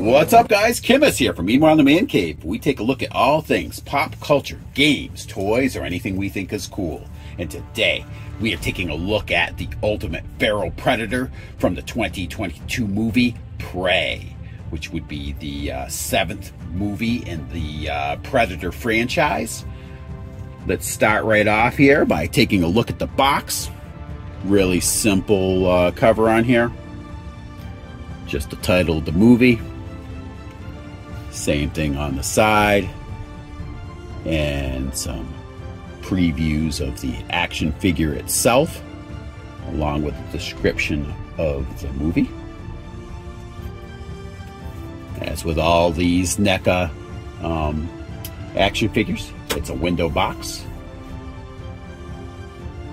What's up, guys? Kimbus here from Meanwhile in the Man Cave. We take a look at all things pop culture, games, toys, or anything we think is cool. And today, we are taking a look at the ultimate feral predator from the 2022 movie Prey, which would be the seventh movie in the Predator franchise. Let's start right off here by taking a look at the box. Really simple cover on here. Just the title of the movie. Same thing on the side. And some previews of the action figure itself, along with a description of the movie. As with all these Neca action figures, it's a window box.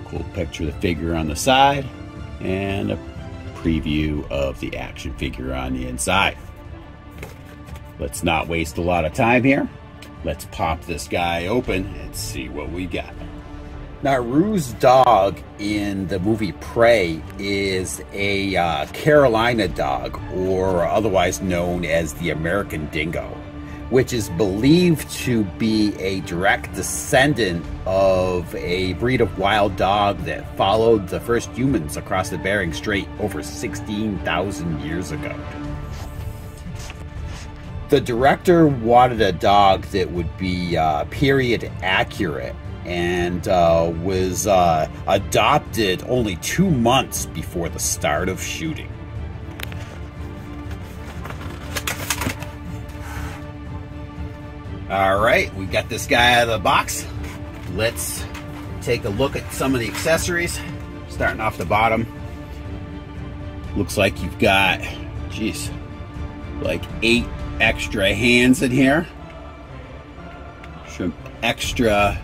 Cool picture of the figure on the side, and a preview of the action figure on the inside. Let's not waste a lot of time here. Let's pop this guy open and see what we got. Now, Rue's dog in the movie Prey is a Carolina dog, or otherwise known as the American Dingo, which is believed to be a direct descendant of a breed of wild dog that followed the first humans across the Bering Strait over 16,000 years ago. The director wanted a dog that would be period accurate, and was adopted only 2 months before the start of shooting. All right, we got this guy out of the box. Let's take a look at some of the accessories. Starting off the bottom, looks like you've got, geez, like 8 extra hands in here. Some extra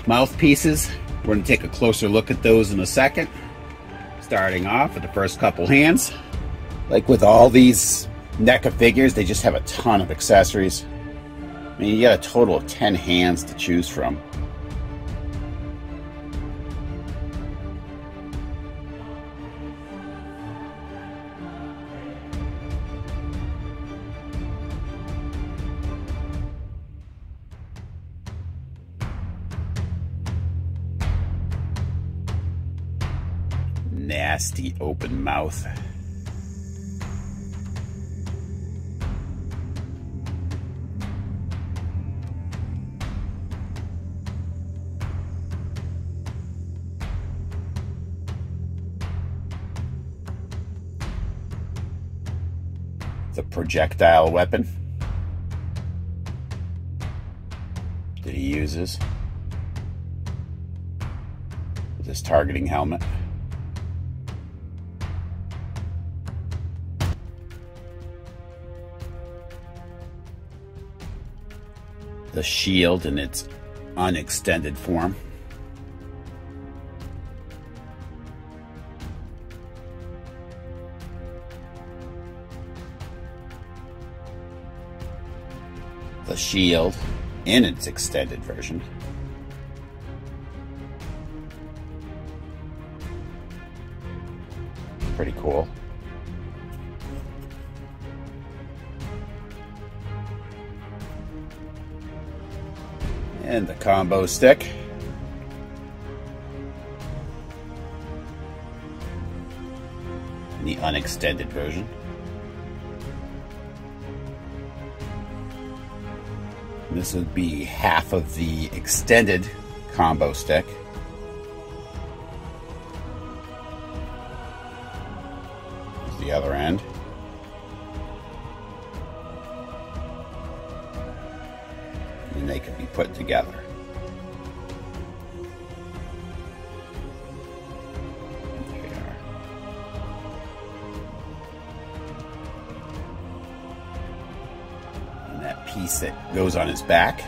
mouthpieces. We're going to take a closer look at those in a second. Starting off with the first couple hands. Like with all these Neca figures, they just have a ton of accessories. I mean, you got a total of 10 hands to choose from. Nasty open mouth. The projectile weapon that he uses with his targeting helmet. The shield in its unextended form. The shield in its extended version. Pretty cool. And the combo stick. In the unextended version. This would be half of the extended combo stick. Here's the other end. And they can be put together. There they are. And that piece that goes on his back.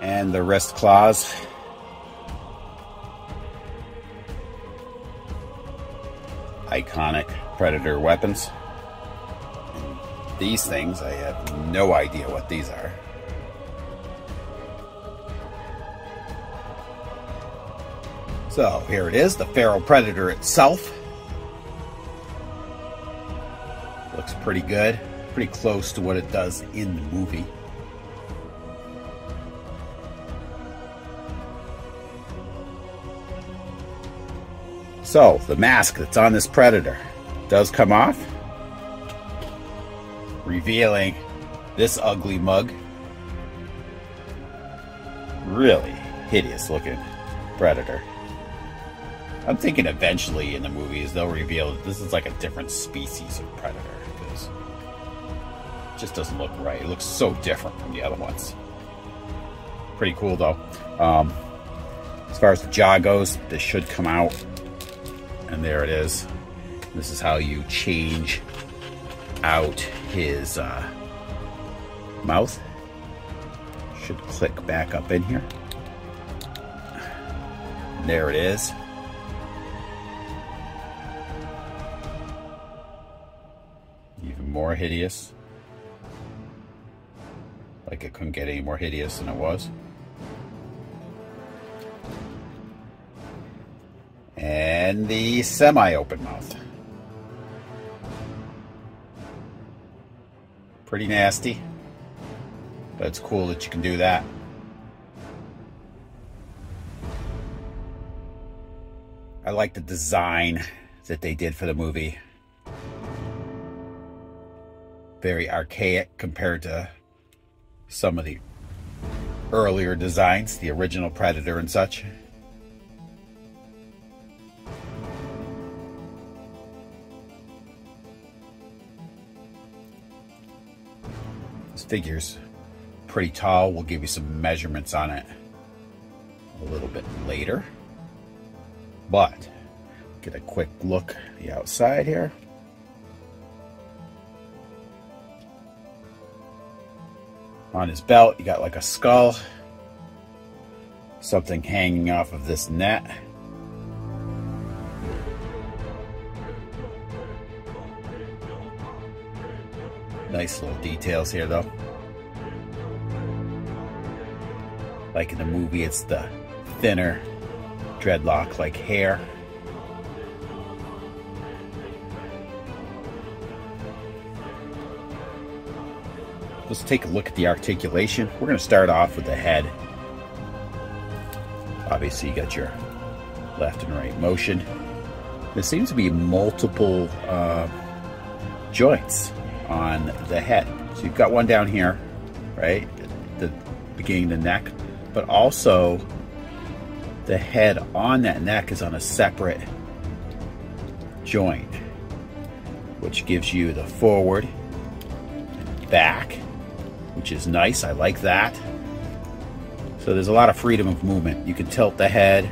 And the wrist claws. Iconic Predator weapons. these things. I have no idea what these are. So here it is, the feral predator itself. Looks pretty good, pretty close to what it does in the movie. So the mask that's on this predator does come off, revealing this ugly mug. Really hideous looking predator. I'm thinking eventually in the movies they'll reveal that this is like a different species of predator, because it just doesn't look right. It looks so different from the other ones. Pretty cool though. As far as the jaw goes, this should come out, and there it is. This is how you change out his mouth. Should click back up in here. And there it is. Even more hideous. Like it couldn't get any more hideous than it was. And the semi-open mouth. Pretty nasty, but it's cool that you can do that. I like the design that they did for the movie. Very archaic compared to some of the earlier designs, the original Predator and such. This figure's pretty tall. We'll give you some measurements on it a little bit later. But get a quick look at the outside here. On his belt, you got like a skull, something hanging off of this net. Nice little details here though. Like in the movie, it's the thinner dreadlock like hair. Let's take a look at the articulation. We're going to start off with the head. Obviously you got your left and right motion. There seems to be multiple joints on the head. So you've got one down here, right, at the beginning of the neck, but also the head on that neck is on a separate joint, which gives you the forward and back, which is nice. I like that. So there's a lot of freedom of movement. You can tilt the head.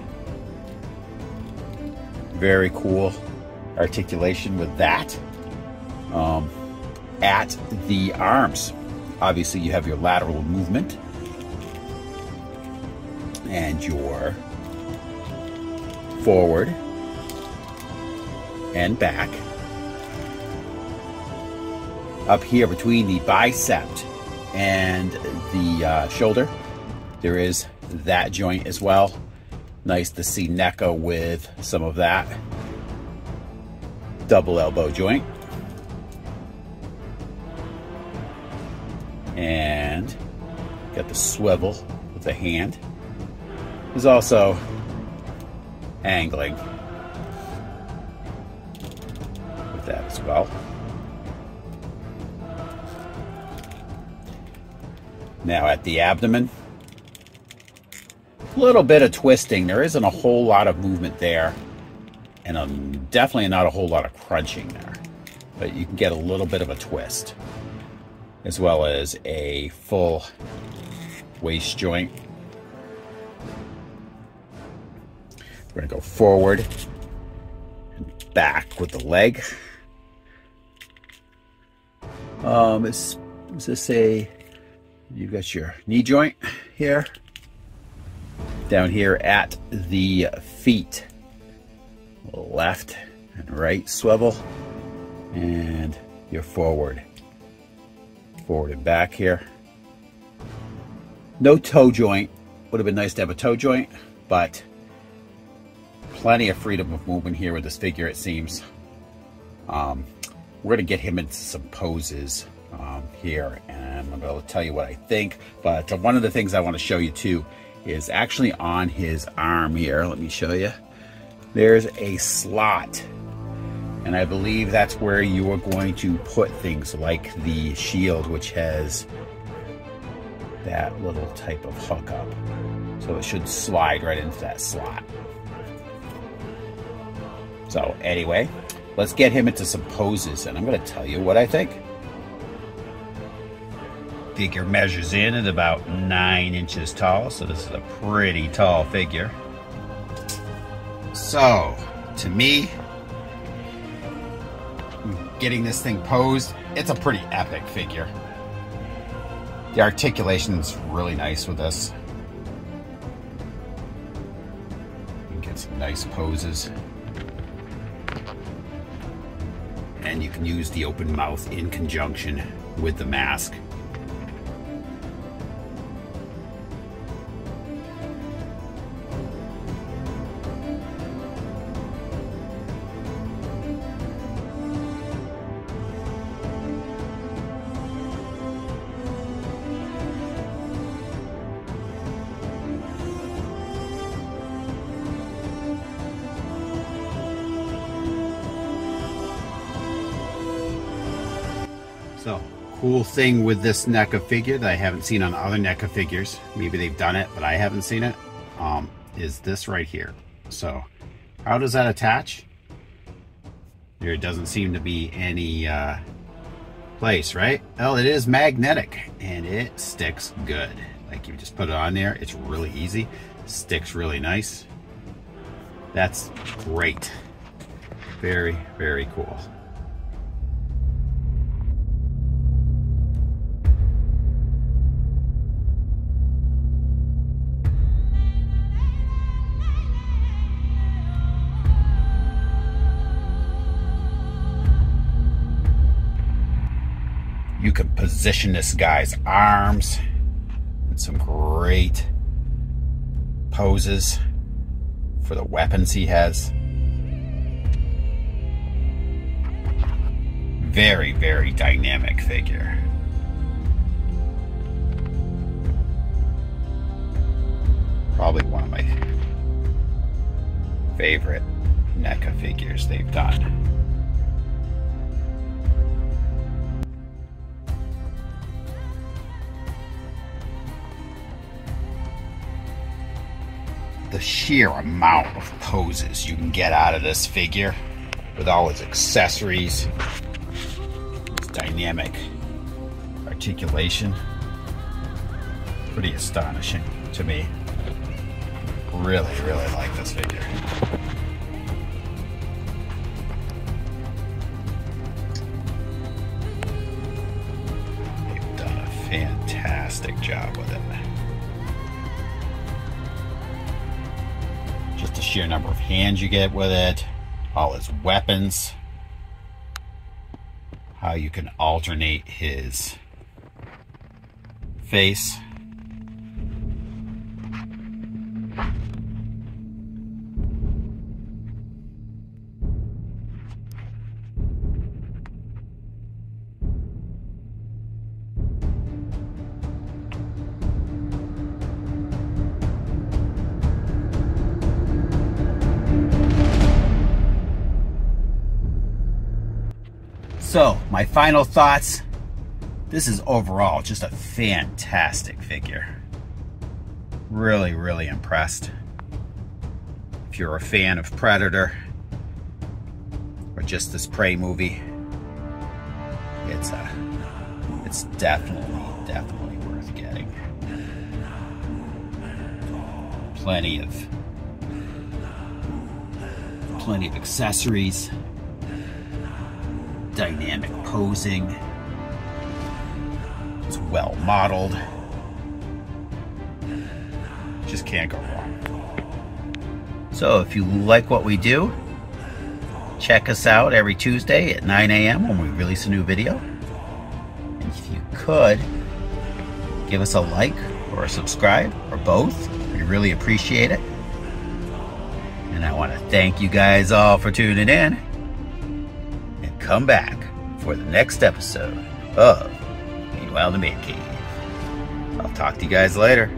Very cool articulation with that. At the arms, obviously you have your lateral movement and your forward and back. Up here between the bicep and the shoulder, there is that joint as well. Nice to see Neca with some of that. Double elbow joint. And got the swivel with the hand. There's also angling with that as well. Now at the abdomen, a little bit of twisting. There isn't a whole lot of movement there, and definitely not a whole lot of crunching there, but you can get a little bit of a twist, as well as a full waist joint. We're going to go forward and back with the leg. Is this a, you've got your knee joint here, down here at the feet, left and right swivel, and your forward forward and back here. No toe joint. Would have been nice to have a toe joint, but plenty of freedom of movement here with this figure, it seems. We're going to get him into some poses here, and I'm going to tell you what I think. But one of the things I want to show you too is actually on his arm here. Let me show you. There's a slot, and I believe that's where you are going to put things like the shield, which has that little type of hookup. So it should slide right into that slot. So anyway, let's get him into some poses, and I'm going to tell you what I think. Figure measures in at about 9 inches tall, so this is a pretty tall figure. So, to me, getting this thing posed, it's a pretty epic figure. The articulation's really nice with this. You can get some nice poses. And you can use the open mouth in conjunction with the mask. So, cool thing with this Neca figure that I haven't seen on other Neca figures, maybe they've done it, but I haven't seen it, is this right here. So, how does that attach? There doesn't seem to be any place, right? Well, it is magnetic, and it sticks good. Like, you just put it on there, it's really easy, sticks really nice. That's great. Very, very cool. You can position this guy's arms in some great poses for the weapons he has. Very, very dynamic figure. Probably one of my favorite Neca figures they've done. The sheer amount of poses you can get out of this figure with all its accessories, its dynamic articulation, pretty astonishing to me. Really, really like this figure. They've done a fantastic job with it. Just the sheer number of hands you get with it, all his weapons, how you can alternate his face. So, my final thoughts. This is overall just a fantastic figure. Really, really impressed. If you're a fan of Predator or just this Prey movie, it's definitely worth getting. Plenty of accessories. Dynamic posing. It's well modeled. Just can't go wrong. So if you like what we do, check us out every Tuesday at 9 a.m. when we release a new video. And if you could, give us a like or a subscribe or both. We really appreciate it. And I want to thank you guys all for tuning in. And come back for the next episode of Meanwhile the Man Cave. I'll talk to you guys later.